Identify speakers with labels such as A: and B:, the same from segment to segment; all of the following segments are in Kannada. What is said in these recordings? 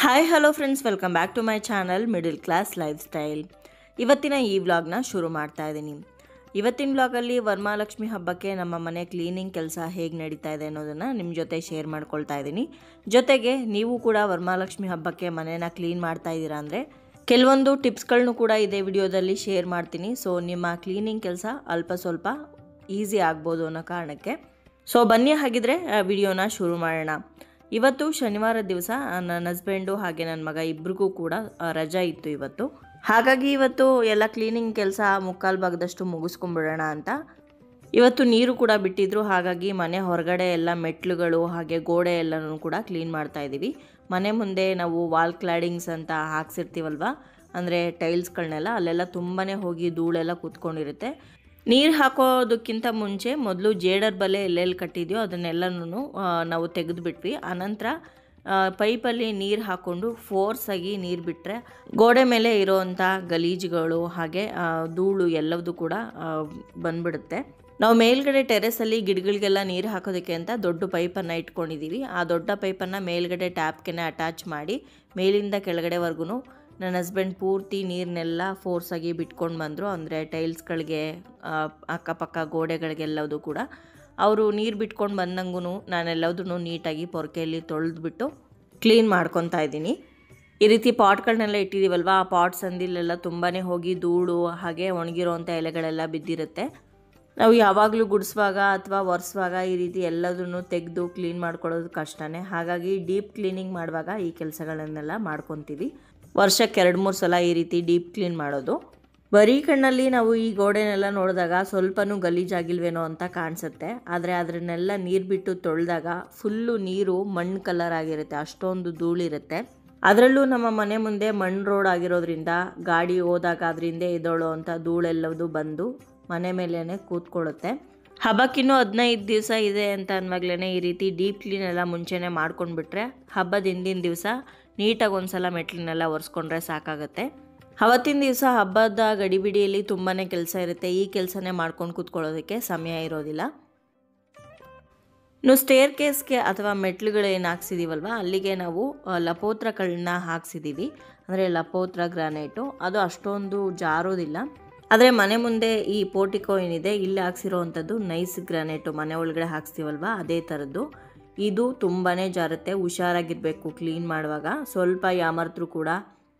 A: Hi hello friends, welcome back to my channel middle class lifestyle. ಇವತ್ತಿನ ಈ ವ್ಲಾಗ್ನ ಶುರು ಮಾಡ್ತಾ ಇದ್ದೀನಿ. ಇವತ್ತಿನ ವ್ಲಾಗಲ್ಲಿ ವರಮಹಾಲಕ್ಷ್ಮಿ ಹಬ್ಬಕ್ಕೆ ನಮ್ಮ ಮನೆ ಕ್ಲೀನಿಂಗ್ ಕೆಲಸ ಹೇಗೆ ನಡೀತಾ ಇದೆ ಅನ್ನೋದನ್ನು ನಿಮ್ಮ ಜೊತೆ ಶೇರ್ ಮಾಡ್ಕೊಳ್ತಾ ಇದ್ದೀನಿ. ಜೊತೆಗೆ ನೀವು ಕೂಡ ವರಮಹಾಲಕ್ಷ್ಮಿ ಹಬ್ಬಕ್ಕೆ ಮನೇನ ಕ್ಲೀನ್ ಮಾಡ್ತಾ ಇದ್ದೀರಾ ಅಂದರೆ ಕೆಲವೊಂದು ಟಿಪ್ಸ್ಗಳನ್ನು ಕೂಡ ಇದೇ ವಿಡಿಯೋದಲ್ಲಿ ಶೇರ್ ಮಾಡ್ತೀನಿ. ಸೊ ನಿಮ್ಮ ಕ್ಲೀನಿಂಗ್ ಕೆಲಸ ಅಲ್ಪ ಸ್ವಲ್ಪ ಈಸಿ ಆಗ್ಬೋದು ಅನ್ನೋ ಕಾರಣಕ್ಕೆ. ಸೊ ಬನ್ನಿ, ಹಾಗಿದ್ರೆ ವಿಡಿಯೋನ ಶುರು ಮಾಡೋಣ. ಇವತ್ತು ಶನಿವಾರ ದಿವಸ ನನ್ನ ಹಸ್ಬೆಂಡು ಹಾಗೆ ನನ್ನ ಮಗ ಇಬ್ಬರಿಗೂ ಕೂಡ ರಜಾ ಇತ್ತು ಇವತ್ತು. ಹಾಗಾಗಿ ಇವತ್ತು ಎಲ್ಲ ಕ್ಲೀನಿಂಗ್ ಕೆಲಸ ಮುಕ್ಕಾಲು ಭಾಗದಷ್ಟು ಮುಗಿಸ್ಕೊಂಡ್ಬಿಡೋಣ ಅಂತ ಇವತ್ತು ನೀರು ಕೂಡ ಬಿಟ್ಟಿದ್ರು. ಹಾಗಾಗಿ ಮನೆ ಹೊರಗಡೆ ಎಲ್ಲ ಮೆಟ್ಲುಗಳು ಹಾಗೆ ಗೋಡೆ ಎಲ್ಲನೂ ಕೂಡ ಕ್ಲೀನ್ ಮಾಡ್ತಾ ಇದ್ದೀವಿ. ಮನೆ ಮುಂದೆ ನಾವು ವಾಲ್ ಕ್ಲಾಡಿಂಗ್ಸ್ ಅಂತ ಹಾಕ್ಸಿರ್ತೀವಲ್ವ, ಅಂದರೆ ಟೈಲ್ಸ್ಗಳನ್ನೆಲ್ಲ ಅಲ್ಲೆಲ್ಲ ತುಂಬಾ ಹೋಗಿ ಧೂಳೆಲ್ಲ ಕೂತ್ಕೊಂಡಿರುತ್ತೆ. ನೀರು ಹಾಕೋದಕ್ಕಿಂತ ಮುಂಚೆ ಮೊದಲು ಜೇಡರ್ ಬಲೆ ಎಲ್ಲೆಲ್ಲಿ ಕಟ್ಟಿದೆಯೋ ಅದನ್ನೆಲ್ಲನೂ ನಾವು ತೆಗೆದುಬಿಟ್ವಿ. ಆನಂತರ ಪೈಪಲ್ಲಿ ನೀರು ಹಾಕ್ಕೊಂಡು ಫೋರ್ಸಾಗಿ ನೀರು ಬಿಟ್ಟರೆ ಗೋಡೆ ಮೇಲೆ ಇರೋವಂಥ ಗಲೀಜುಗಳು ಹಾಗೆ ಧೂಳು ಎಲ್ಲವೂ ಕೂಡ ಬಂದ್ಬಿಡುತ್ತೆ. ನಾವು ಮೇಲ್ಗಡೆ ಟೆರೆಸಲ್ಲಿ ಗಿಡಗಳಿಗೆಲ್ಲ ನೀರು ಹಾಕೋದಕ್ಕೆ ಅಂತ ದೊಡ್ಡ ಪೈಪನ್ನು ಇಟ್ಕೊಂಡಿದ್ದೀವಿ. ಆ ದೊಡ್ಡ ಪೈಪನ್ನು ಮೇಲ್ಗಡೆ ಟ್ಯಾಪ್ಗೆ ಅಟ್ಯಾಚ್ ಮಾಡಿ ಮೇಲಿಂದ ಕೆಳಗಡೆವರೆಗೂ ನನ್ನ ಹಸ್ಬೆಂಡ್ ಪೂರ್ತಿ ನೀರನ್ನೆಲ್ಲ ಫೋರ್ಸಾಗಿ ಬಿಟ್ಕೊಂಡು ಬಂದರು. ಅಂದರೆ ಟೈಲ್ಸ್ಗಳಿಗೆ ಅಕ್ಕಪಕ್ಕ ಗೋಡೆಗಳಿಗೆಲ್ಲದು ಕೂಡ ಅವರು ನೀರು ಬಿಟ್ಕೊಂಡು ಬಂದಂಗೂ ನಾನೆಲ್ಲದೂ ನೀಟಾಗಿ ಪೊರಕೆಯಲ್ಲಿ ತೊಳೆದ್ಬಿಟ್ಟು ಕ್ಲೀನ್ ಮಾಡ್ಕೊತಾ ಇದ್ದೀನಿ. ಈ ರೀತಿ ಪಾಟ್ಗಳನ್ನೆಲ್ಲ ಇಟ್ಟಿದ್ದೀವಲ್ವ, ಆ ಪಾಟ್ಸ್ ಅಂದಿಲ್ಲೆಲ್ಲ ತುಂಬಾ ಹೋಗಿ ಧೂಳು ಹಾಗೆ ಒಣಗಿರೋವಂಥ ಎಲೆಗಳೆಲ್ಲ ಬಿದ್ದಿರುತ್ತೆ. ನಾವು ಯಾವಾಗಲೂ ಗುಡಿಸುವಾಗ ಅಥವಾ ಒರೆಸುವಾಗ ಈ ರೀತಿ ಎಲ್ಲದನ್ನು ತೆಗೆದು ಕ್ಲೀನ್ ಮಾಡ್ಕೊಳ್ಳೋದು ಕಷ್ಟನೇ. ಹಾಗಾಗಿ ಡೀಪ್ ಕ್ಲೀನಿಂಗ್ ಮಾಡುವಾಗ ಈ ಕೆಲಸಗಳನ್ನೆಲ್ಲ ಮಾಡ್ಕೊತೀವಿ. ವರ್ಷಕ್ಕೆ 2-3 ಸಲ ಈ ರೀತಿ ಡೀಪ್ ಕ್ಲೀನ್ ಮಾಡೋದು. ಬರೀ ಕಣ್ಣಲ್ಲಿ ನಾವು ಈ ಗೋಡೆನೆಲ್ಲ ನೋಡಿದಾಗ ಸ್ವಲ್ಪನೂ ಗಲೀಜಾಗಿಲ್ವೇನೋ ಅಂತ ಕಾಣಿಸುತ್ತೆ. ಆದರೆ ಅದನ್ನೆಲ್ಲ ನೀರು ಬಿಟ್ಟು ತೊಳೆದಾಗ ಫುಲ್ಲು ನೀರು ಮಣ್ಣು ಕಲರ್ ಆಗಿರುತ್ತೆ, ಅಷ್ಟೊಂದು ಧೂಳಿರುತ್ತೆ. ಅದರಲ್ಲೂ ನಮ್ಮ ಮನೆ ಮುಂದೆ ಮಣ್ಣು ರೋಡ್ ಆಗಿರೋದ್ರಿಂದ ಗಾಡಿ ಹೋದಾಗ ಅದರಿಂದ ಎದ್ದೋಳೋ ಅಂಥ ಧೂಳೆಲ್ಲದು ಬಂದು ಮನೆ ಮೇಲೇ ಕೂತ್ಕೊಳ್ಳುತ್ತೆ. ಹಬ್ಬಕ್ಕಿನ್ನೂ 15 ದಿವಸ ಇದೆ ಅಂತ ಅಂದಾಗಲೇ ಈ ರೀತಿ ಡೀಪ್ ಕ್ಲೀನ್ ಎಲ್ಲ ಮುಂಚೆನೇ ಮಾಡ್ಕೊಂಡ್ಬಿಟ್ರೆ ಹಬ್ಬದ ಹಿಂದಿನ ದಿವಸ ನೀಟಾಗಿ ಒಂದು ಸಲ ಮೆಟ್ಲನ್ನೆಲ್ಲ ಒರೆಸ್ಕೊಂಡ್ರೆ ಸಾಕಾಗುತ್ತೆ. ಅವತ್ತಿನ ದಿವಸ ಹಬ್ಬದ ಗಡಿಬಿಡಿಯಲ್ಲಿ ತುಂಬಾ ಕೆಲಸ ಇರುತ್ತೆ. ಈ ಕೆಲಸನೇ ಮಾಡ್ಕೊಂಡು ಕೂತ್ಕೊಳ್ಳೋದಕ್ಕೆ ಸಮಯ ಇರೋದಿಲ್ಲ. ಇನ್ನು ಸ್ಟೇರ್ ಕೇಸ್ಗೆ ಅಥವಾ ಮೆಟ್ಲುಗಳು ಏನು ಹಾಕ್ಸಿದ್ದೀವಲ್ವ ಅಲ್ಲಿಗೆ ನಾವು ಲಪೋತ್ರಗಳನ್ನ ಹಾಕ್ಸಿದ್ದೀವಿ. ಅಂದರೆ ಲಪೋತ್ರ ಗ್ರಾನೈಟು ಅದು ಅಷ್ಟೊಂದು ಜಾರೋದಿಲ್ಲ. ಆದರೆ ಮನೆ ಮುಂದೆ ಈ ಪೋರ್ಟಿಕೋ ಏನಿದೆ ಇಲ್ಲಿ ಹಾಕ್ಸಿರೋವಂಥದ್ದು ನೈಸ್ ಗ್ರಾನೈಟು, ಮನೆ ಒಳಗಡೆ ಹಾಕ್ಸ್ತೀವಲ್ವ ಅದೇ ಥರದ್ದು. ಇದು ತುಂಬಾ ಜಾರುತ್ತೆ, ಹುಷಾರಾಗಿರಬೇಕು ಕ್ಲೀನ್ ಮಾಡುವಾಗ. ಸ್ವಲ್ಪ ಯಾಮರ್ತರೂ ಕೂಡ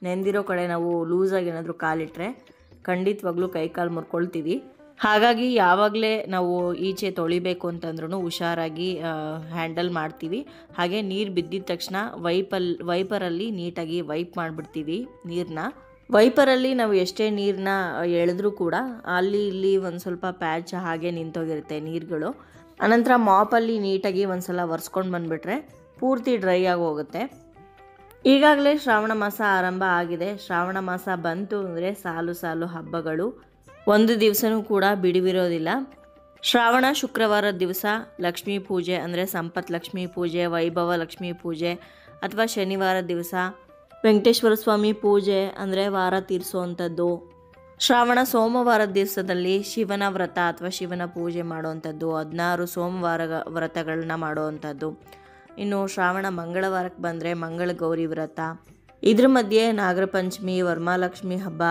A: ನೆಂದಿರೋ ಕಡೆ ನಾವು ಲೂಸಾಗಿ ಏನಾದರೂ ಕಾಲಿಟ್ರೆ ಖಂಡಿತವಾಗ್ಲೂ ಕೈಕಾಲು ಮುರ್ಕೊಳ್ತೀವಿ. ಹಾಗಾಗಿ ಯಾವಾಗಲೇ ನಾವು ಈಚೆ ತೊಳಿಬೇಕು ಅಂತಂದ್ರೂ ಹುಷಾರಾಗಿ ಹ್ಯಾಂಡಲ್ ಮಾಡ್ತೀವಿ. ಹಾಗೆ ನೀರು ಬಿದ್ದಿದ ತಕ್ಷಣ ವೈಪರಲ್ಲಿ ನೀಟಾಗಿ ವೈಪ್ ಮಾಡಿಬಿಡ್ತೀವಿ ನೀರನ್ನ. ವೈಪರಲ್ಲಿ ನಾವು ಎಷ್ಟೇ ನೀರನ್ನ ಎಳೆದ್ರೂ ಕೂಡ ಅಲ್ಲಿ ಇಲ್ಲಿ ಒಂದು ಸ್ವಲ್ಪ ಪ್ಯಾಚ್ ಹಾಗೆ ನಿಂತೋಗಿರುತ್ತೆ ನೀರುಗಳು. ಅನಂತರ ಮಾಪಲ್ಲಿ ನೀಟಾಗಿ ಒಂದು ಸಲ ಒರೆಸ್ಕೊಂಡು ಬಂದುಬಿಟ್ರೆ ಪೂರ್ತಿ ಡ್ರೈ ಆಗಿ ಹೋಗುತ್ತೆ. ಈಗಾಗಲೇ ಶ್ರಾವಣ ಮಾಸ ಆರಂಭ ಆಗಿದೆ. ಶ್ರಾವಣ ಮಾಸ ಬಂತು ಅಂದರೆ ಸಾಲು ಸಾಲು ಹಬ್ಬಗಳು, ಒಂದು ದಿವಸನೂ ಕೂಡ ಬಿಡುವಿರೋದಿಲ್ಲ. ಶ್ರಾವಣ ಶುಕ್ರವಾರದ ದಿವಸ ಲಕ್ಷ್ಮೀ ಪೂಜೆ ಅಂದರೆ ಸಂಪತ್ ಲಕ್ಷ್ಮೀ ಪೂಜೆ, ವೈಭವ ಲಕ್ಷ್ಮೀ ಪೂಜೆ, ಅಥವಾ ಶನಿವಾರ ದಿವಸ ವೆಂಕಟೇಶ್ವರ ಸ್ವಾಮಿ ಪೂಜೆ ಅಂದರೆ ವಾರ ತೀರಿಸುವಂಥದ್ದು. ಶ್ರಾವಣ ಸೋಮವಾರದ ದಿವಸದಲ್ಲಿ ಶಿವನ ವ್ರತ ಅಥವಾ ಶಿವನ ಪೂಜೆ ಮಾಡುವಂಥದ್ದು, 16 ಸೋಮವಾರ ವ್ರತಗಳನ್ನ ಮಾಡುವಂಥದ್ದು. ಇನ್ನು ಶ್ರಾವಣ ಮಂಗಳವಾರಕ್ಕೆ ಬಂದರೆ ಮಂಗಳ ಗೌರಿ ವ್ರತ. ಇದ್ರ ಮಧ್ಯೆ ನಾಗರ ಪಂಚಮಿ, ವರಮಹಾಲಕ್ಷ್ಮಿ ಹಬ್ಬ,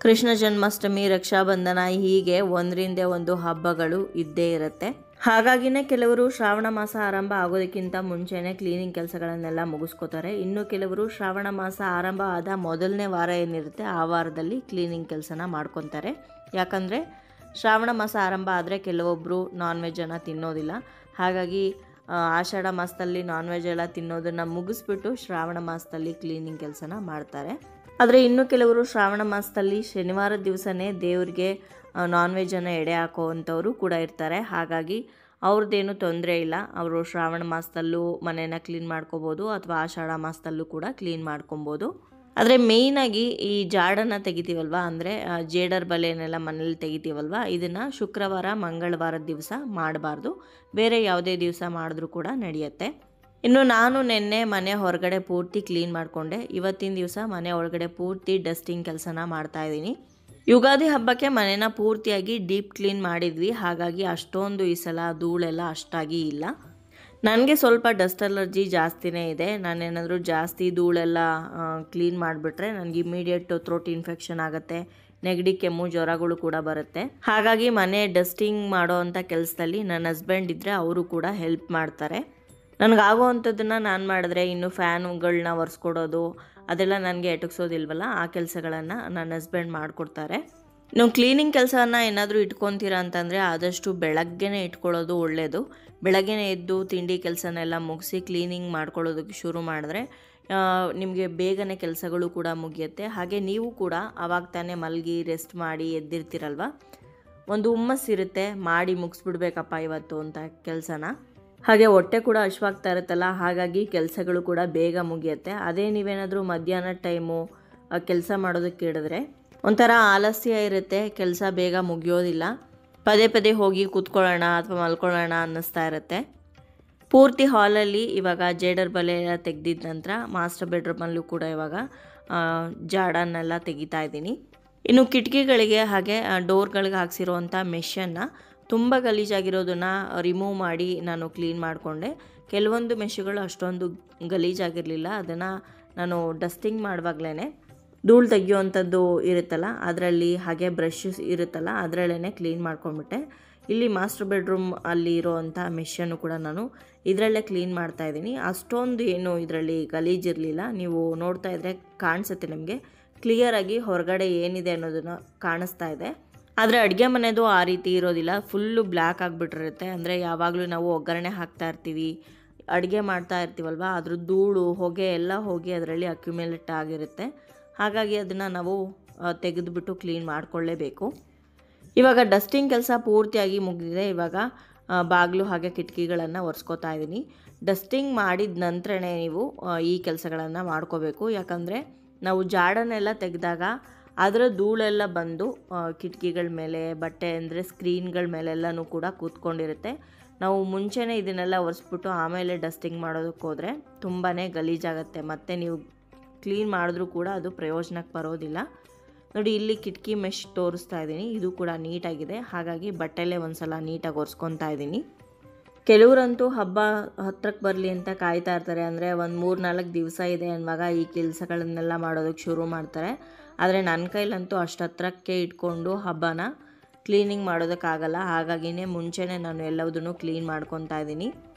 A: ಕೃಷ್ಣ ಜನ್ಮಾಷ್ಟಮಿ, ರಕ್ಷಾಬಂಧನ, ಹೀಗೆ ಒಂದರಿಂದ ಒಂದು ಹಬ್ಬಗಳು ಇದ್ದೇ ಇರುತ್ತೆ. ಹಾಗಾಗಿನೇ ಕೆಲವರು ಶ್ರಾವಣ ಮಾಸ ಆರಂಭ ಆಗೋದಕ್ಕಿಂತ ಮುಂಚೆನೇ ಕ್ಲೀನಿಂಗ್ ಕೆಲಸಗಳನ್ನೆಲ್ಲ ಮುಗಿಸ್ಕೋತಾರೆ. ಇನ್ನು ಕೆಲವರು ಶ್ರಾವಣ ಮಾಸ ಆರಂಭ ಆದ ಮೊದಲನೇ ವಾರ ಏನಿರುತ್ತೆ ಆ ವಾರದಲ್ಲಿ ಕ್ಲೀನಿಂಗ್ ಕೆಲಸನ ಮಾಡ್ಕೊತಾರೆ. ಯಾಕಂದರೆ ಶ್ರಾವಣ ಮಾಸ ಆರಂಭ ಆದರೆ ಕೆಲವೊಬ್ಬರು ನಾನ್ ವೆಜ್ಜನ್ನು ತಿನ್ನೋದಿಲ್ಲ. ಹಾಗಾಗಿ ಆಷಾಢ ಮಾಸದಲ್ಲಿ ನಾನ್ ವೆಜ್ ಎಲ್ಲ ತಿನ್ನೋದನ್ನು ಮುಗಿಸ್ಬಿಟ್ಟು ಶ್ರಾವಣ ಮಾಸದಲ್ಲಿ ಕ್ಲೀನಿಂಗ್ ಕೆಲಸನ ಮಾಡ್ತಾರೆ. ಆದರೆ ಇನ್ನು ಕೆಲವರು ಶ್ರಾವಣ ಮಾಸದಲ್ಲಿ ಶನಿವಾರದ ದಿವಸನೇ ದೇವ್ರಿಗೆ ನಾನ್ ವೆಜ್ಜನ್ನು ಎಡೆ ಹಾಕೋವಂಥವರು ಕೂಡ ಇರ್ತಾರೆ. ಹಾಗಾಗಿ ಅವ್ರದ್ದೇನು ತೊಂದರೆ ಇಲ್ಲ, ಅವರು ಶ್ರಾವಣ ಮಾಸದಲ್ಲೂ ಮನೇನ ಕ್ಲೀನ್ ಮಾಡ್ಕೋಬೋದು ಅಥವಾ ಆಷಾಢ ಮಾಸದಲ್ಲೂ ಕೂಡ ಕ್ಲೀನ್ ಮಾಡ್ಕೊಬೋದು. ಆದರೆ ಮೇಯ್ನಾಗಿ ಈ ಜಾಡನ್ನು ತೆಗಿತೀವಲ್ವ, ಅಂದರೆ ಜೇಡರ್ ಬಲೆಯನ್ನೆಲ್ಲ ಮನೇಲಿ ತೆಗಿತೀವಲ್ವ, ಇದನ್ನು ಶುಕ್ರವಾರ ಮಂಗಳವಾರದ ದಿವಸ ಮಾಡಬಾರ್ದು. ಬೇರೆ ಯಾವುದೇ ದಿವಸ ಮಾಡಿದ್ರೂ ಕೂಡ ನಡೆಯುತ್ತೆ. ಇನ್ನು ನಾನು ನಿನ್ನೆ ಮನೆ ಹೊರಗಡೆ ಪೂರ್ತಿ ಕ್ಲೀನ್ ಮಾಡಿಕೊಂಡೆ. ಇವತ್ತಿನ ದಿವಸ ಮನೆ ಒಳಗಡೆ ಪೂರ್ತಿ ಡಸ್ಟಿಂಗ್ ಕೆಲಸನ ಮಾಡ್ತಾಯಿದ್ದೀನಿ. ಯುಗಾದಿ ಹಬ್ಬಕ್ಕೆ ಮನೇನ ಪೂರ್ತಿಯಾಗಿ ಡೀಪ್ ಕ್ಲೀನ್ ಮಾಡಿದ್ವಿ. ಹಾಗಾಗಿ ಅಷ್ಟೊಂದು ಈ ಸಲ ಧೂಳೆಲ್ಲ ಅಷ್ಟಾಗಿ ಇಲ್ಲ. ನನಗೆ ಸ್ವಲ್ಪ ಡಸ್ಟ್ ಅಲರ್ಜಿ ಜಾಸ್ತಿನೇ ಇದೆ. ನಾನೇನಾದರೂ ಜಾಸ್ತಿ ಧೂಳೆಲ್ಲ ಕ್ಲೀನ್ ಮಾಡಿಬಿಟ್ರೆ ನನಗೆ ಇಮಿಡಿಯೇಟ್ ಥ್ರೋಟ್ ಇನ್ಫೆಕ್ಷನ್ ಆಗುತ್ತೆ, ನೆಗಡಿ, ಕೆಮ್ಮು, ಜ್ವರಗಳು ಕೂಡ ಬರುತ್ತೆ. ಹಾಗಾಗಿ ಮನೆ ಡಸ್ಟಿಂಗ್ ಮಾಡೋ ಅಂಥ ಕೆಲಸದಲ್ಲಿ ನನ್ನ ಹಸ್ಬೆಂಡ್ ಇದ್ದರೆ ಅವರು ಕೂಡ ಹೆಲ್ಪ್ ಮಾಡ್ತಾರೆ. ನನಗಾಗೋವಂಥದ್ದನ್ನು ನಾನು ಮಾಡಿದ್ರೆ ಇನ್ನು ಫ್ಯಾನುಗಳನ್ನ ಒರೆಸ್ಕೊಡೋದು ಅದೆಲ್ಲ ನನಗೆ ಎಟಕ್ಸೋದಿಲ್ವಲ್ಲ, ಆ ಕೆಲಸಗಳನ್ನು ನನ್ನ ಹಸ್ಬೆಂಡ್ ಮಾಡಿಕೊಡ್ತಾರೆ. ನೀವು ಕ್ಲೀನಿಂಗ್ ಕೆಲಸನ ಏನಾದರೂ ಇಟ್ಕೊತೀರಾ ಅಂತಂದರೆ ಆದಷ್ಟು ಬೆಳಗ್ಗೆನೇ ಇಟ್ಕೊಳ್ಳೋದು ಒಳ್ಳೆಯದು. ಬೆಳಗ್ಗೆನೇ ಎದ್ದು ತಿಂಡಿ ಕೆಲಸನೆಲ್ಲ ಮುಗಿಸಿ ಕ್ಲೀನಿಂಗ್ ಮಾಡ್ಕೊಳ್ಳೋದಕ್ಕೆ ಶುರು ಮಾಡಿದ್ರೆ ನಿಮಗೆ ಬೇಗನೆ ಕೆಲಸಗಳು ಕೂಡ ಮುಗಿಯುತ್ತೆ. ಹಾಗೆ ನೀವು ಕೂಡ ಆವಾಗ ತಾನೇ ಮಲಗಿ ರೆಸ್ಟ್ ಮಾಡಿ ಎದ್ದಿರ್ತೀರಲ್ವ, ಒಂದು ಹುಮ್ಮಸ್ಸಿರುತ್ತೆ, ಮಾಡಿ ಮುಗಿಸ್ಬಿಡ್ಬೇಕಪ್ಪ ಇವತ್ತು ಅಂತ ಕೆಲಸನ. ಹಾಗೆ ಹೊಟ್ಟೆ ಕೂಡ ಹಶ್ವಾಗ್ತಾ ಇರುತ್ತಲ್ಲ, ಹಾಗಾಗಿ ಕೆಲಸಗಳು ಕೂಡ ಬೇಗ ಮುಗಿಯುತ್ತೆ. ಅದೇ ನೀವೇನಾದರೂ ಮಧ್ಯಾಹ್ನ ಟೈಮು ಕೆಲಸ ಮಾಡೋದಕ್ಕೆ ಹಿಡಿದ್ರೆ ಒಂಥರ ಆಲಸ್ಯ ಇರುತ್ತೆ, ಕೆಲಸ ಬೇಗ ಮುಗಿಯೋದಿಲ್ಲ. ಪದೇ ಪದೇ ಹೋಗಿ ಕೂತ್ಕೊಳ್ಳೋಣ ಅಥವಾ ಮಲ್ಕೊಳ್ಳೋಣ ಅನ್ನಿಸ್ತಾ ಇರುತ್ತೆ. ಪೂರ್ತಿ ಹಾಲಲ್ಲಿ ಇವಾಗ ಜೇಡರ್ ಬಲೆ ಎಲ್ಲ ತೆಗೆದಿದ್ದ ನಂತರ ಮಾಸ್ಟರ್ ಬೆಡ್ರೂಮಲ್ಲೂ ಕೂಡ ಇವಾಗ ಜಾಡನ್ನೆಲ್ಲ ತೆಗಿತಾ ಇದ್ದೀನಿ. ಇನ್ನು ಕಿಟಕಿಗಳಿಗೆ ಹಾಗೆ ಡೋರ್ಗಳಿಗೆ ಹಾಕ್ಸಿರೋವಂಥ ಮೆಷನ್ನು ತುಂಬ ಗಲೀಜಾಗಿರೋದನ್ನು ರಿಮೂವ್ ಮಾಡಿ ನಾನು ಕ್ಲೀನ್ ಮಾಡಿಕೊಂಡೆ. ಕೆಲವೊಂದು ಮೆಷುಗಳು ಅಷ್ಟೊಂದು ಗಲೀಜಾಗಿರಲಿಲ್ಲ, ಅದನ್ನು ನಾನು ಡಸ್ಟಿಂಗ್ ಮಾಡುವಾಗಲೇ ಧೂಳು ತೆಗಿಯುವಂಥದ್ದು ಇರುತ್ತಲ್ಲ ಅದರಲ್ಲಿ, ಹಾಗೆ ಬ್ರಷ್ ಇರುತ್ತಲ್ಲ ಅದರಲ್ಲೇ ಕ್ಲೀನ್ ಮಾಡ್ಕೊಂಡ್ಬಿಟ್ಟೆ. ಇಲ್ಲಿ ಮಾಸ್ಟರ್ ಬೆಡ್ರೂಮ್ ಅಲ್ಲಿ ಇರೋವಂಥ ಮೆಷನ್ನು ಕೂಡ ನಾನು ಇದರಲ್ಲೇ ಕ್ಲೀನ್ ಮಾಡ್ತಾಯಿದ್ದೀನಿ. ಅಷ್ಟೊಂದು ಏನು ಇದರಲ್ಲಿ ಗಲೀಜಿರಲಿಲ್ಲ. ನೀವು ನೋಡ್ತಾ ಇದ್ದರೆ ಕಾಣಿಸುತ್ತೆ ನಿಮಗೆ ಕ್ಲಿಯರಾಗಿ ಹೊರಗಡೆ ಏನಿದೆ ಅನ್ನೋದನ್ನು ಕಾಣಿಸ್ತಾ ಇದೆ. ಆದರೆ ಅಡುಗೆ ಮನೆಯದು ಆ ರೀತಿ ಇರೋದಿಲ್ಲ, ಫುಲ್ಲು ಬ್ಲ್ಯಾಕ್ ಆಗಿಬಿಟ್ಟಿರುತ್ತೆ. ಅಂದರೆ ಯಾವಾಗಲೂ ನಾವು ಒಗ್ಗರಣೆ ಹಾಕ್ತಾ ಇರ್ತೀವಿ, ಅಡುಗೆ ಮಾಡ್ತಾ ಇರ್ತೀವಲ್ವ, ಅದ್ರ ಧೂಳು ಹೊಗೆ ಎಲ್ಲ ಹೋಗಿ ಅದರಲ್ಲಿ ಅಕ್ಯುಮುಲೇಟ್ ಆಗಿರುತ್ತೆ. ಹಾಗಾಗಿ ಅದನ್ನು ನಾವು ತೆಗೆದುಬಿಟ್ಟು ಕ್ಲೀನ್ ಮಾಡಿಕೊಳ್ಳೇಬೇಕು. ಇವಾಗ ಡಸ್ಟಿಂಗ್ ಕೆಲಸ ಪೂರ್ತಿಯಾಗಿ ಮುಗಿದಿದೆ. ಇವಾಗ ಬಾಗಿಲು ಹಾಗೆ ಕಿಟಕಿಗಳನ್ನು ಒರೆಸ್ಕೊತಾ ಇದ್ದೀನಿ. ಡಸ್ಟಿಂಗ್ ಮಾಡಿದ ನಂತರನೇ ನೀವು ಈ ಕೆಲಸಗಳನ್ನು ಮಾಡ್ಕೋಬೇಕು. ಯಾಕಂದರೆ ನಾವು ಜಾಡನ್ನೆಲ್ಲ ತೆಗೆದಾಗ ಅದರ ಧೂಳೆಲ್ಲ ಬಂದು ಕಿಟಕಿಗಳ ಮೇಲೆ, ಬಟ್ಟೆ ಅಂದರೆ ಸ್ಕ್ರೀನ್ಗಳ ಮೇಲೆಲ್ಲನೂ ಕೂಡ ಕೂತ್ಕೊಂಡಿರುತ್ತೆ. ನಾವು ಮುಂಚೆನೇ ಇದನ್ನೆಲ್ಲ ಒರೆಸ್ಬಿಟ್ಟು ಆಮೇಲೆ ಡಸ್ಟಿಂಗ್ ಮಾಡೋದಕ್ಕೆ ಹೋದರೆ ತುಂಬಾ ಗಲೀಜಾಗುತ್ತೆ. ಮತ್ತು ನೀವು ಕ್ಲೀನ್ ಮಾಡಿದ್ರೂ ಕೂಡ ಅದು ಪ್ರಯೋಜನಕ್ಕೆ ಬರೋದಿಲ್ಲ. ನೋಡಿ, ಇಲ್ಲಿ ಕಿಟಕಿ ಮೆಶ್ ತೋರಿಸ್ತಾ ಇದ್ದೀನಿ, ಇದು ಕೂಡ ನೀಟಾಗಿದೆ. ಹಾಗಾಗಿ ಬಟ್ಟೆಲ್ಲೇ ಒಂದು ಸಲ ನೀಟಾಗಿ ಒರೆಸ್ಕೊತಾ ಇದ್ದೀನಿ. ಕೆಲವರಂತೂ ಹಬ್ಬ ಹತ್ರಕ್ಕೆ ಬರಲಿ ಅಂತ ಕಾಯ್ತಾ ಇರ್ತಾರೆ. ಅಂದರೆ ಒಂದು 3-4 ದಿವಸ ಇದೆ ಅನ್ನುವಾಗ ಈ ಕೆಲಸಗಳನ್ನೆಲ್ಲ ಮಾಡೋದಕ್ಕೆ ಶುರು ಮಾಡ್ತಾರೆ. ಆದರೆ ನನ್ನ ಕೈಲಂತೂ ಅಷ್ಟು ಹತ್ರಕ್ಕೆ ಇಟ್ಕೊಂಡು ಹಬ್ಬನ ಕ್ಲೀನಿಂಗ್ ಮಾಡೋದಕ್ಕಾಗಲ್ಲ. ಹಾಗಾಗಿನೇ ಮುಂಚೆನೇ ನಾನು ಎಲ್ಲದನ್ನು ಕ್ಲೀನ್ ಮಾಡ್ಕೊತಾ ಇದ್ದೀನಿ.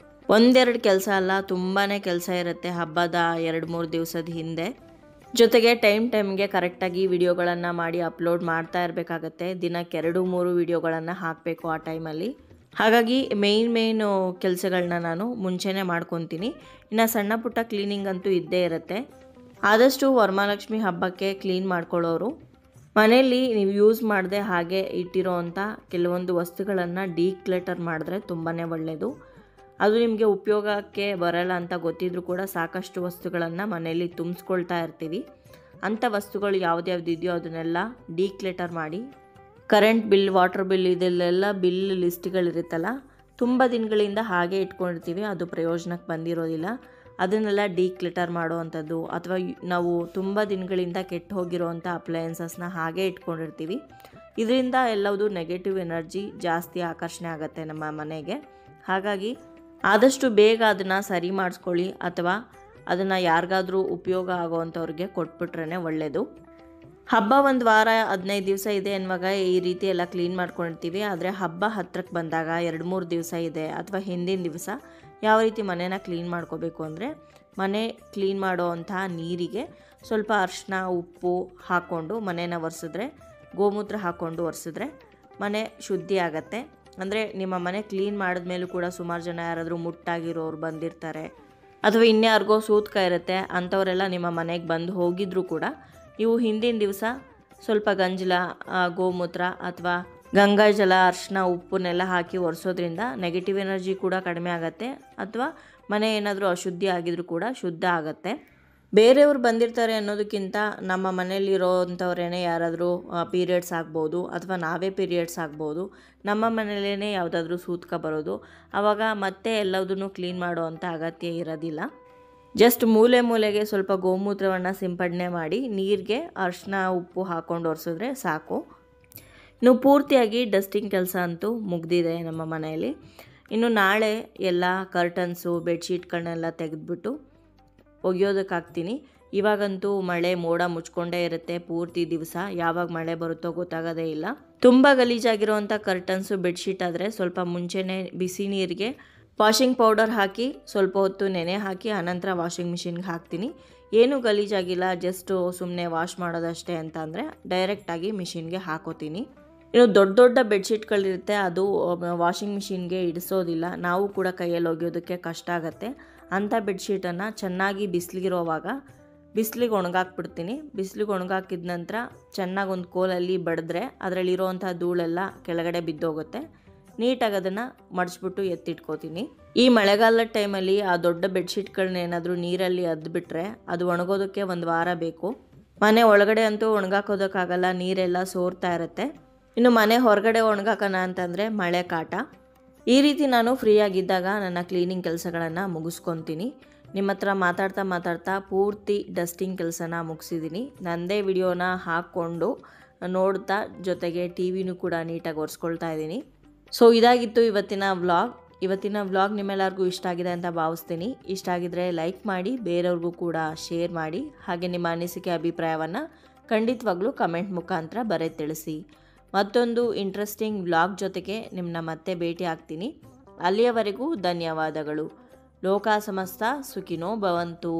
A: 1-2 ಕೆಲಸ ಅಲ್ಲ, ತುಂಬಾ ಕೆಲಸ ಇರುತ್ತೆ ಹಬ್ಬದ 2-3 ದಿವಸದ ಹಿಂದೆ. ಜೊತೆಗೆ ಟೈಮ್ಗೆ ಕರೆಕ್ಟಾಗಿ ವಿಡಿಯೋಗಳನ್ನು ಮಾಡಿ ಅಪ್ಲೋಡ್ ಮಾಡ್ತಾ ಇರಬೇಕಾಗತ್ತೆ. ದಿನಕ್ಕೆ 2-3 ವಿಡಿಯೋಗಳನ್ನು ಹಾಕಬೇಕು ಆ ಟೈಮಲ್ಲಿ. ಹಾಗಾಗಿ ಮೇಯ್ನು ಕೆಲಸಗಳನ್ನ ನಾನು ಮುಂಚೆನೇ ಮಾಡ್ಕೊತೀನಿ. ಇನ್ನು ಸಣ್ಣ ಪುಟ್ಟ ಕ್ಲೀನಿಂಗ್ ಅಂತೂ ಇದ್ದೇ ಇರುತ್ತೆ. ಆದಷ್ಟು ವರಮಹಾಲಕ್ಷ್ಮಿ ಹಬ್ಬಕ್ಕೆ ಕ್ಲೀನ್ ಮಾಡ್ಕೊಳ್ಳೋರು ಮನೆಯಲ್ಲಿ ನೀವು ಯೂಸ್ ಮಾಡದೆ ಹಾಗೆ ಇಟ್ಟಿರೋ ಅಂಥ ಕೆಲವೊಂದು ವಸ್ತುಗಳನ್ನು ಡೀಕ್ಲಟರ್ ಮಾಡಿದ್ರೆ ತುಂಬಾ ಒಳ್ಳೆಯದು. ಅದು ನಿಮಗೆ ಉಪಯೋಗಕ್ಕೆ ಬರಲ್ಲ ಅಂತ ಗೊತ್ತಿದ್ರೂ ಕೂಡ ಸಾಕಷ್ಟು ವಸ್ತುಗಳನ್ನು ಮನೆಯಲ್ಲಿ ತುಂಬಿಸ್ಕೊಳ್ತಾ ಇರ್ತೀವಿ. ಅಂಥ ವಸ್ತುಗಳು ಯಾವ್ದ್ಯಾವ್ದಿದೆಯೋ ಅದನ್ನೆಲ್ಲ ಡೀಕ್ಲಟರ್ ಮಾಡಿ, ಕರೆಂಟ್ ಬಿಲ್, ವಾಟರ್ ಬಿಲ್, ಇದೆಲ್ಲ ಬಿಲ್ ಲಿಸ್ಟ್ಗಳಿರುತ್ತಲ್ಲ, ತುಂಬ ದಿನಗಳಿಂದ ಹಾಗೆ ಇಟ್ಕೊಂಡಿರ್ತೀವಿ, ಅದು ಪ್ರಯೋಜನಕ್ಕೆ ಬಂದಿರೋದಿಲ್ಲ. ಅದನ್ನೆಲ್ಲ ಡೀಕ್ಲಟರ್ ಮಾಡುವಂಥದ್ದು, ಅಥವಾ ನಾವು ತುಂಬ ದಿನಗಳಿಂದ ಕೆಟ್ಟು ಹೋಗಿರೋವಂಥ ಅಪ್ಲಯನ್ಸಸ್ನ ಹಾಗೆ ಇಟ್ಕೊಂಡಿರ್ತೀವಿ. ಇದರಿಂದ ಎಲ್ಲವುದು ನೆಗೆಟಿವ್ ಎನರ್ಜಿ ಜಾಸ್ತಿ ಆಕರ್ಷಣೆ ಆಗುತ್ತೆ ನಮ್ಮ ಮನೆಗೆ. ಹಾಗಾಗಿ ಆದಷ್ಟು ಬೇಗ ಅದನ್ನು ಸರಿ ಮಾಡಿಸ್ಕೊಳ್ಳಿ, ಅಥವಾ ಅದನ್ನು ಯಾರಿಗಾದ್ರೂ ಉಪಯೋಗ ಆಗೋವಂಥವ್ರಿಗೆ ಕೊಟ್ಬಿಟ್ರೇ ಒಳ್ಳೆಯದು. ಹಬ್ಬ 1 ವಾರ 15 ದಿವಸ ಇದೆ ಅನ್ನುವಾಗ ಈ ರೀತಿ ಎಲ್ಲ ಕ್ಲೀನ್ ಮಾಡ್ಕೊಂಡಿರ್ತೀವಿ. ಆದರೆ ಹಬ್ಬ ಹತ್ರಕ್ಕೆ ಬಂದಾಗ 2-3 ದಿವಸ ಇದೆ ಅಥವಾ ಹಿಂದಿನ ದಿವಸ ಯಾವ ರೀತಿ ಮನೇನ ಕ್ಲೀನ್ ಮಾಡ್ಕೋಬೇಕು ಅಂದರೆ, ಮನೆ ಕ್ಲೀನ್ ಮಾಡೋವಂತಹ ನೀರಿಗೆ ಸ್ವಲ್ಪ ಅರಿಶಿನ, ಉಪ್ಪು ಹಾಕ್ಕೊಂಡು ಮನೇನ ಒರೆಸಿದ್ರೆ, ಗೋಮೂತ್ರ ಹಾಕ್ಕೊಂಡು ಒರೆಸಿದ್ರೆ ಮನೆ ಶುದ್ಧಿ ಆಗತ್ತೆ. ಅಂದರೆ ನಿಮ್ಮ ಮನೆ ಕ್ಲೀನ್ ಮಾಡಿದ್ಮೇಲೂ ಕೂಡ ಸುಮಾರು ಜನ ಯಾರಾದರೂ ಮುಟ್ಟಾಗಿರೋರು ಬಂದಿರ್ತಾರೆ, ಅಥವಾ ಇನ್ಯಾರಿಗೋ ಸೂತ್ಕ ಇರುತ್ತೆ, ಅಂಥವರೆಲ್ಲ ನಿಮ್ಮ ಮನೆಗೆ ಬಂದು ಹೋಗಿದ್ರೂ ಕೂಡ ನೀವು ಹಿಂದಿನ ದಿವಸ ಸ್ವಲ್ಪ ಗಂಜಲ, ಗೋಮೂತ್ರ ಅಥವಾ ಗಂಗಾಜಲ, ಅರಿಶಿನ, ಉಪ್ಪನ್ನೆಲ್ಲ ಹಾಕಿ ಒರೆಸೋದ್ರಿಂದ ನೆಗೆಟಿವ್ ಎನರ್ಜಿ ಕೂಡ ಕಡಿಮೆ ಆಗುತ್ತೆ, ಅಥವಾ ಮನೆ ಏನಾದರೂ ಅಶುದ್ಧಿ ಆಗಿದ್ರೂ ಕೂಡ ಶುದ್ಧ ಆಗುತ್ತೆ. ಬೇರೆಯವ್ರು ಬಂದಿರ್ತಾರೆ ಅನ್ನೋದಕ್ಕಿಂತ ನಮ್ಮ ಮನೆಯಲ್ಲಿರೋವಂಥವ್ರೇ ಯಾರಾದರೂ ಪೀರಿಯಡ್ಸ್ ಆಗ್ಬೋದು, ಅಥವಾ ನಾವೇ ಪೀರಿಯಡ್ಸ್ ಆಗ್ಬೋದು, ನಮ್ಮ ಮನೆಯಲ್ಲೇ ಯಾವುದಾದ್ರೂ ಸೂತ್ಕ ಬರೋದು, ಆವಾಗ ಮತ್ತೆ ಎಲ್ಲದನ್ನು ಕ್ಲೀನ್ ಮಾಡೋವಂಥ ಅಗತ್ಯ ಇರೋದಿಲ್ಲ. ಜಸ್ಟ್ ಮೂಲೆಗೆ ಸ್ವಲ್ಪ ಗೋಮೂತ್ರವನ್ನು ಸಿಂಪಡಣೆ ಮಾಡಿ ನೀರಿಗೆ ಅರಿಶಿನ, ಉಪ್ಪು ಹಾಕ್ಕೊಂಡು ಒರೆಸಿದ್ರೆ ಸಾಕು. ಇನ್ನು ಪೂರ್ತಿಯಾಗಿ ಡಸ್ಟಿಂಗ್ ಕೆಲಸ ಅಂತೂ ಮುಗ್ದಿದೆ ನಮ್ಮ ಮನೆಯಲ್ಲಿ. ಇನ್ನು ನಾಳೆ ಎಲ್ಲ ಕರ್ಟನ್ಸು ಬೆಡ್ಶೀಟ್ಗಳನ್ನೆಲ್ಲ ತೆಗೆದ್ಬಿಟ್ಟು ಒಗೆಯೋದಕ್ಕೆ ಹಾಕ್ತೀನಿ. ಇವಾಗಂತೂ ಮಳೆ ಮೋಡ ಮುಚ್ಕೊಂಡೇ ಇರುತ್ತೆ ಪೂರ್ತಿ ದಿವಸ, ಯಾವಾಗ ಮಳೆ ಬರುತ್ತೋ ಗೊತ್ತಾಗೋದೇ ಇಲ್ಲ. ತುಂಬ ಗಲೀಜಾಗಿರೋವಂಥ ಕರ್ಟನ್ಸು ಬೆಡ್ಶೀಟ್ ಆದರೆ ಸ್ವಲ್ಪ ಮುಂಚೆನೇ ಬಿಸಿ ನೀರಿಗೆ ವಾಷಿಂಗ್ ಪೌಡರ್ ಹಾಕಿ ಸ್ವಲ್ಪ ಹೊತ್ತು ನೆನೆ ಹಾಕಿ ಆನಂತರ ವಾಷಿಂಗ್ ಮಿಷಿನ್ಗೆ ಹಾಕ್ತೀನಿ. ಏನೂ ಗಲೀಜಾಗಿಲ್ಲ, ಜಸ್ಟು ಸುಮ್ಮನೆ ವಾಶ್ ಮಾಡೋದಷ್ಟೇ ಅಂತ ಅಂದರೆ ಡೈರೆಕ್ಟಾಗಿ ಮಿಷಿನ್ಗೆ ಹಾಕೋತೀನಿ. ಇನ್ನು ದೊಡ್ಡ ದೊಡ್ಡ ಬೆಡ್ಶೀಟ್ಗಳಿರುತ್ತೆ, ಅದು ವಾಷಿಂಗ್ ಮಿಷಿನ್ಗೆ ಇಡಿಸೋದಿಲ್ಲ, ನಾವು ಕೂಡ ಕೈಯಲ್ಲಿ ಒಗೆಯೋದಕ್ಕೆ ಕಷ್ಟ ಆಗುತ್ತೆ. ಅಂಥ ಬೆಡ್ಶೀಟನ್ನು ಚೆನ್ನಾಗಿ ಬಿಸಿಲಿಗಿರೋವಾಗ ಬಿಸಿಲಿಗೆ ಒಣಗಾಕ್ಬಿಡ್ತೀನಿ. ಬಿಸಿಲಿಗೆ ಒಣಗಾಕಿದ ನಂತರ ಚೆನ್ನಾಗಿ ಒಂದು ಕೋಲಲ್ಲಿ ಬಡಿದ್ರೆ ಅದರಲ್ಲಿರೋವಂಥ ಧೂಳೆಲ್ಲ ಕೆಳಗಡೆ ಬಿದ್ದೋಗುತ್ತೆ. ನೀಟಾಗಿ ಅದನ್ನು ಮಡಿಸ್ಬಿಟ್ಟು ಎತ್ತಿಟ್ಕೋತೀನಿ. ಈ ಮಳೆಗಾಲದ ಟೈಮಲ್ಲಿ ಆ ದೊಡ್ಡ ಬೆಡ್ಶೀಟ್ಗಳನ್ನ ಏನಾದರೂ ನೀರಲ್ಲಿ ಅದ್ಬಿಟ್ರೆ ಅದು ಒಣಗೋದಕ್ಕೆ ಒಂದು ವಾರ ಬೇಕು. ಮನೆ ಒಳಗಡೆ ಅಂತೂ ಒಣಗಾಕೋದಕ್ಕಾಗಲ್ಲ, ನೀರೆಲ್ಲ ಸೋರ್ತಾ ಇರುತ್ತೆ. ಇನ್ನು ಮನೆ ಹೊರಗಡೆ ಒಣಗಾಕೋಣ ಅಂತಂದರೆ ಮಳೆ ಕಾಟ. ಈ ರೀತಿ ನಾನು ಫ್ರೀಯಾಗಿದ್ದಾಗ ನನ್ನ ಕ್ಲೀನಿಂಗ್ ಕೆಲಸಗಳನ್ನು ಮುಗಿಸ್ಕೊತೀನಿ. ನಿಮ್ಮ ಹತ್ರ ಮಾತಾಡ್ತಾ ಪೂರ್ತಿ ಡಸ್ಟಿಂಗ್ ಕೆಲಸನ ಮುಗಿಸಿದ್ದೀನಿ. ನನ್ನದೇ ವಿಡಿಯೋನ ಹಾಕ್ಕೊಂಡು ನೋಡ್ತಾ ಜೊತೆಗೆ ಟಿ ವಿನೂ ಕೂಡ ನೀಟಾಗಿ ಒರೆಸ್ಕೊಳ್ತಾ ಇದ್ದೀನಿ. ಸೊ ಇದಾಗಿತ್ತು ಇವತ್ತಿನ ವ್ಲಾಗ್. ನಿಮ್ಮೆಲ್ಲರಿಗೂ ಇಷ್ಟ ಆಗಿದೆ ಅಂತ ಭಾವಿಸ್ತೀನಿ. ಇಷ್ಟ ಆಗಿದ್ರೆ ಲೈಕ್ ಮಾಡಿ, ಬೇರೆಯವ್ರಿಗೂ ಕೂಡ ಶೇರ್ ಮಾಡಿ. ಹಾಗೆ ನಿಮ್ಮ ಅನಿಸಿಕೆ ಅಭಿಪ್ರಾಯವನ್ನು ಖಂಡಿತವಾಗ್ಲೂ ಕಮೆಂಟ್ ಮುಖಾಂತರ ಬರೆದು ತಿಳಿಸಿ. ಮತ್ತೊಂದು ಇಂಟ್ರೆಸ್ಟಿಂಗ್ ವ್ಲಾಗ್ ಜೊತೆಗೆ ನಿಮ್ಮನ್ನ ಮತ್ತೆ ಭೇಟಿ ಆಗ್ತೀನಿ. ಅಲ್ಲಿಯವರೆಗೂ ಧನ್ಯವಾದಗಳು. ಲೋಕ ಸಮಸ್ತ ಸುಖಿನೋ ಭವಂತು.